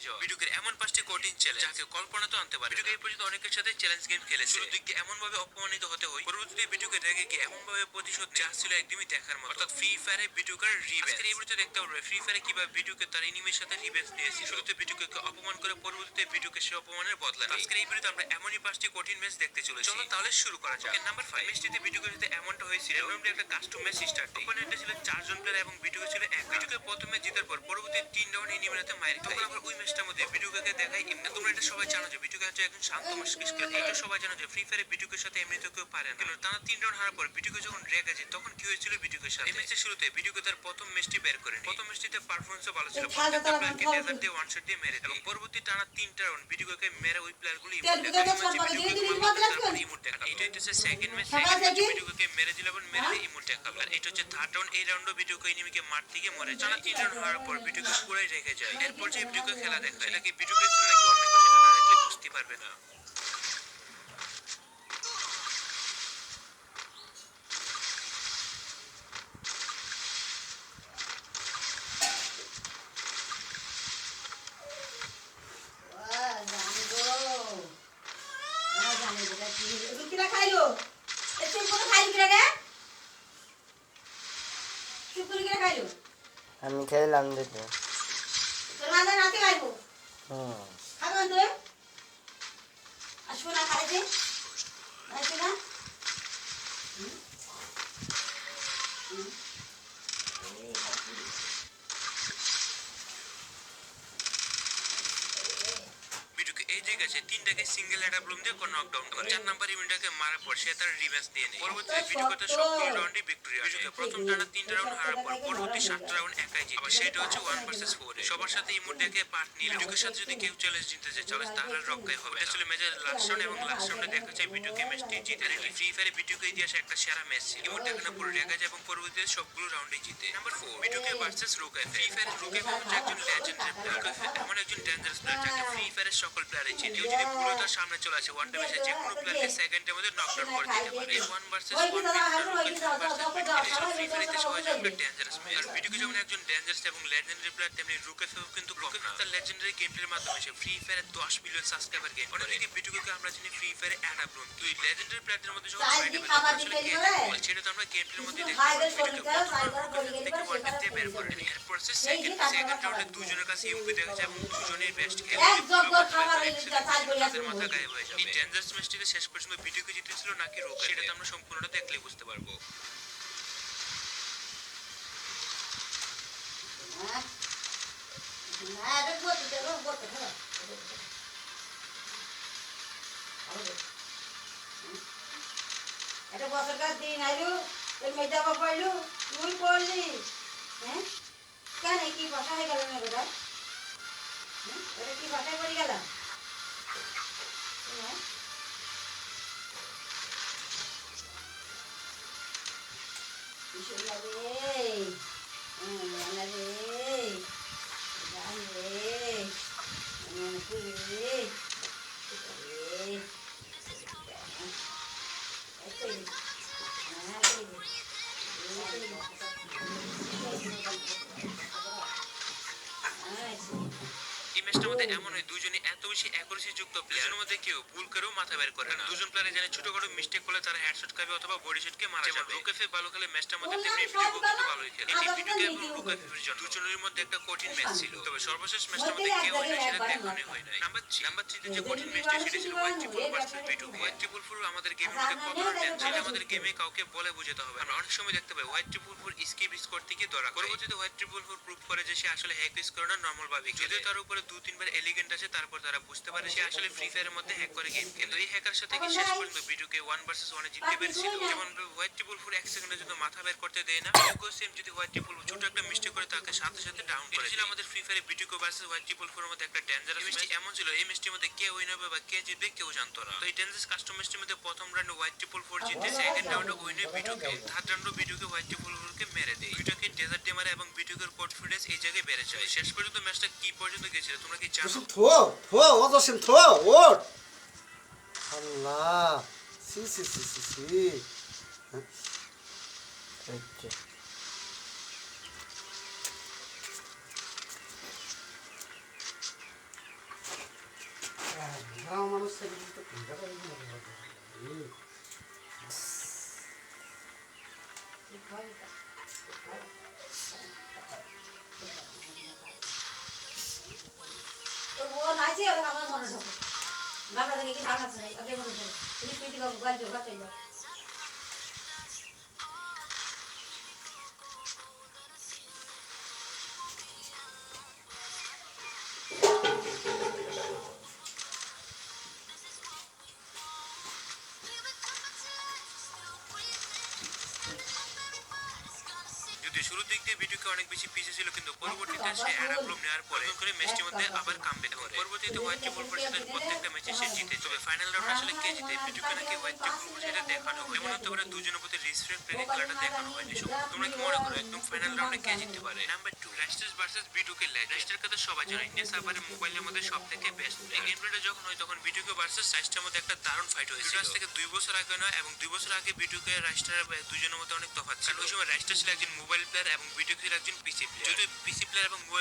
যাওয়া। বিটুকের এমন 5টি কঠিন চ্যালেঞ্জ যাকে কল্পনা তো আনতে পারে। বিটুকে এই পর্যন্ত অনেকের সাথে চ্যালেঞ্জ গেম খেলেছে, শুরুর দিকে এমন ভাবে অপমানিত হতে হয়, পরবর্তীতে বিটুকে রেগে গিয়ে এমন ভাবে প্রতিশোধ যা ছিল একদমই দেখার মতো। অর্থাৎ ফ্রি ফায়ারে বিটুকের রিভেঞ্জ। আজকের এই ভিডিওতে দেখতে পারবে ফ্রি ফায়ারে কিভাবে বিটুকে তার এনিমির সাথে রিভেঞ্জ নিয়েছিল। শুরুতে বিটুকে অপমান করে পরবর্তীতে বিটুকে সে অপমানের বদলা নেয়। আজকের এই ভিডিওতে আমরা এমনই 5টি কঠিন ম্যাচ দেখতে চলেছি। চলো তাহলে শুরু করা যাক। নাম্বার 5, ম্যাচটিতে বিটুকের সাথে এমনটা হয়েছিল র্যান্ডমলি একটা কাস্টম ম্যাচ স্টার্ট হয়। অপোনেন্টে ছিল 4 জন প্লেয়ার এবং বিটুকে ছিল একা। বিটুকে প্রথমে জেতার পর পরবর্তী 3 রাউন্ড এনিমির হাতে মাইর খায়। তখন আবার ওই ম্যাচটার মধ্যে বিটুকে দেখাই এমনি। তোমরা এটা সবাই জানো যে বিটুকে হচ্ছে একজন শান্ত মস্তিষ্ক। এটা সবাই জানো যে ফ্রি ফায়ারে বিটুকের সাথে এমনিতে কেউ পারে না। কিন্তু টানা 3 রাউন্ড হারার পর বিটুকে যখন রেগে যায় তখন কি হয়েছিল বিটুকের সাথে? এই ম্যাচের শুরুতে বিটুকে তার প্রথম ম্যাচটি বের করে নেয়। প্রথম ম্যাচটিতে পারফরম্যান্সও ভালো ছিল, প্রত্যেকটা প্লেয়ারকে ডেজার্ট দিয়ে ওয়ান শট দিয়ে মেরে দেয় এবং পরবর্তী টানা 3টা রাউন্ড বিটুকে মেরে ওই প্লেয়ারগুলো ইমোট দেখায়। এটা হচ্ছে সেকেন্ড ম্যাচ। সেকেন্ড ম্যাচে বিটুকে মেরে দিল এবং মেরে দিয়ে ইমোট দেখালো। আর এটা হচ্ছে থার্ড রাউন্ড। এই রাউন্ডও বিটুকে এনিমিকে মারতে গিয়ে মরে যায়। টানা 3 রাউন্ড হারার পর বিটুকে পুরাই রেগে যায়। এরপর যে বিটুকে খেলা দেখায় এটা কি বিটুকে ছিল নাকি অন্য কিছু, সেটা না দেখলে বুঝতে পারবে না। আমি খেলাম দিতে বিটুকে এই জায়গায় সে 3টাকে সিঙ্গেল হেডার ব্লুম দিয়ে নকডাউন করে। 4 নাম্বার ইভেন্টটাকে মারার পর সে তার রিভেঞ্জ নিয়ে নেয়। পরবর্তীতে বিটুকে তার সবগুলো রাউন্ডে ভিক্টরি আসে। বিটুকে প্রথম টানা 3টা রাউন্ড হারার পর পরবর্তী 7টা রাউন্ড একাই জিতে। আবার সেটা হচ্ছে 1 ভার্সেস 4 এ সবার সাথে ইমোট দেখে পার্ট নিল। বিটুকের সাথে যদি কেউ চ্যালেঞ্জ জিততে চায় তাহলে তাহলে রক্ষাই হবে। এটা ছিল ম্যাচের লাস্ট রাউন্ড এবং লাস্ট রাউন্ডে দেখা যায় বিটুকে ম্যাচটি জিতে নেয়। ফ্রি ফায়ারে বিটুকে ইতিহাসে একটা সেরা ম্যাচ ছিল। ইমোট দেখানোর পর রেগে যায় এবং পরবর্তীতে সবগুলো রাউন্ডে জিতে। নাম্বার 4, বিটুকে ভার্সেস রুকাই। ফ্রি ফায়ারে রুকাই হচ্ছে একজন লেজেন্ডারি প্লেয়ার। এমন একজন ডেঞ্জারাস প্লেয়ার যাকে ফ্রি ফায়ারের সকল প্লেয়ারই চেনে। কেউ যদি পুরো তার সামনে চলে আসে ওয়ান টাইমে যে কোনো প্লেয়ারকে সেকেন্ডের মধ্যে নকডাউন করে দিতে পারে। এই 1 ভার্সেস 1 ফ্রি ফায়ারে সবাই জানে একটা ডেঞ্জারাস প্লেয়ার। আর বিটুকে যেমন একজন ডেঞ্জারাস এবং লেজেন্ডারি প্লেয়ার, তেমনি রুকাইও কিন্তু তার লেজেন্ডারি গেম প্লের মাধ্যমে সে ফ্রি ফায়ারে 10 মিলিয়ন সাবস্ক্রাইবার গেইন করে। অন্যদিকে বিটুকে আমরা জানি ফ্রি ফায়ারে অ্যাডা ব্লুম। দুই লেজেন্ডারি প্লেয়ারদের মধ্যে যখন ফাইট হবে তখন আসলে কে জিতবে সেটা তো আমরা গেম প্লের মধ্যে দেখতে পাই। বিটুকে প্রথমবার রুকাই থেকে ওয়ার্ল্ড দিয়ে বের করে নেয়। এরপর সে সেকেন্ড রাউন্ডে দুজনের কাছে ইউপি দেখা যায় এবং দুজনেই বেস্ট খেলে তাদের মাথা গায়েব হয়ে যাবে। এই ডেঞ্জারাস ম্যাচটিতে শেষ পর্যন্ত বিটুকে জিতেছিল নাকি রুকাই, সেটা তো আমরা সম্পূর্ণটা দেখলেই বুঝতে পারবো। এটা বছরকার দিন আইলু তোর মেজাবা পড়লু তুই পড়লি হ্যাঁ কেন কি ভাষা হয়ে গেল না বোধ এটা কি ভাষায় পড়ে গেলাম হ্যাঁ এই ম্যাচটার মধ্যে এমন হয় দুজনই এত বেশি অ্যাকুরেসি যুক্ত প্লেয়ারের মধ্যে কেউ ভুল করেও মাথা বের করে না। দুজন প্লেয়ারে জানে ছোটখাটো মিস্টেক করলে তারা হেডশট খাবে অথবা বডি শটকে মারা যাবে। রুকাইফে ভালো খেলে ম্যাচটার মধ্যে তেমনি বিটুকে কিন্তু ভালোই খেলে। এটি বিটুকে এবং রুকাইফের জন্য দুজনের মধ্যে একটা কঠিন ম্যাচ ছিল। তবে সর্বশেষ ম্যাচটার মধ্যে কেউ হয়নি সেটা দেখানো হয় নাই। নাম্বার 3 যে কঠিন ম্যাচটি সেটা ছিল white triple versus B2K. White triple 4 আমাদের গেমের মধ্যে কতটা টেনশন আমাদের গেমে কাউকে বলে বোঝাতে হবে। আমরা অনেক সময় দেখতে পাই হোয়াইট ট্রিপল 4 স্কিপ করতে গিয়ে ধরা খায়। পরবর্তীতে হোয়াইট ট্রিপল 4 প্রুভ করে যে সে আসলে হ্যাক করে না, নরমাল ভাবে খেলে। যদিও তার উপরে 2-3 বার এলিগেন্ট আছে, তারপর তারা বুঝতে পারে সে আসলে ফ্রি ফায়ারের মধ্যে হ্যাক করে গেম খেলে। এই হ্যাকার সাথে কি শেষ পর্যন্ত বিটুকে 1 ভার্সেস 1 এ জিততে পেরেছিল। যেমন হোয়াইট ট্রিপল 4 এক সেকেন্ডের জন্য মাথা বের করতে দেয় না। বিটুকে সেম যদি হোয়াইট ট্রিপল ছোট একটা মিস্টেক করে তাকে সাথে সাথে ডাউন করে দিল। আমাদের ফ্রি ফায়ারে বিটুকে ভার্সেস হোয়াইট ট্রিপল 4 এর মধ্যে একটা ডেঞ্জারাস ম্যাচ এমন ছিল। এই ম্যাচটির মধ্যে কে উইন হবে বা কে জিতবে কেউ জানতো না। তো এই ডেঞ্জারাস কাস্টম ম্যাচটির মধ্যে প্রথম রাউন্ডে হোয়াইট ট্রিপল 4 জিতে, সেকেন্ড রাউন্ডে উইন হয় বিটুকে, থার্ড রাউন্ডে বিটুকে হোয়াইট ট্রিপল 4 কে মেরে দেয়। বিটুকে ডেজার্ট দিয়ে মারে এবং বিটুকের কনফিডেন্স এই জায়গায় বেড়ে যায়। শেষ পর্যন্ত ম্যাচটা কি পর্যন্ত গিয়েছিল তোমরা কি জানো? আল্লাহ সি সি সি সি সি নাইছে আমার মনে ঢোকে ভাবনা দেখে কি ভাবনা আছে আগে মনে ঢোকে তুমি পিটি বাবু গাল জোড়া চাই যাও যদি শুরুর দিক দিয়ে ভিডিওকে অনেক বেশি পিছিয়ে ছিল, কিন্তু পরবর্তীতে সে অ্যানাপ্লুম নেওয়ার পরে নতুন করে ম্যাচটির মধ্যে আবার কামব্যাক করে। পরবর্তীতে হোয়াইট ট্রিপল পরিষদের প্রত্যেকটা ম্যাচে সে জিতে। তবে ফাইনাল রাউন্ড আসলে কে জিতে ভিডিওকে নাকি হোয়াইট ট্রিপল পরিষদে দেখানো হয়। এমন হতে পারে দুজনের প্রতি রেসপেক্ট রেখে খেলাটা দেখানো হয়নি। তোমরা কি মনে করো একদম ফাইনাল রাউন্ডে কে জিততে পারে? নাম্বার 2, রাস্টার্স ভার্সেস ভিডিওকে ল্যাগ। রাস্টার কথা সবাই জানে, ইন্ডিয়া সার্ভারের মোবাইলের মধ্যে সবথেকে বেস্ট। এই গেম প্লেটা যখন হয় তখন ভিডিওকে ভার্সেস রাস্টারের মধ্যে একটা দারুণ ফাইট হয়েছিল। আজ থেকে 2 বছর আগে নয়, এবং 2 বছর আগে ভিডিওকে রাস্টার দুজনের মধ্যে অনেক তফাৎ ছিল। ওই সময় রাস্টার ছিল একজন মোবাইল প্লেয়ার এবং ভিডিও ছিল একজন পিসি প্লেয়ার। যদি পিসি প্লেয়ার এবং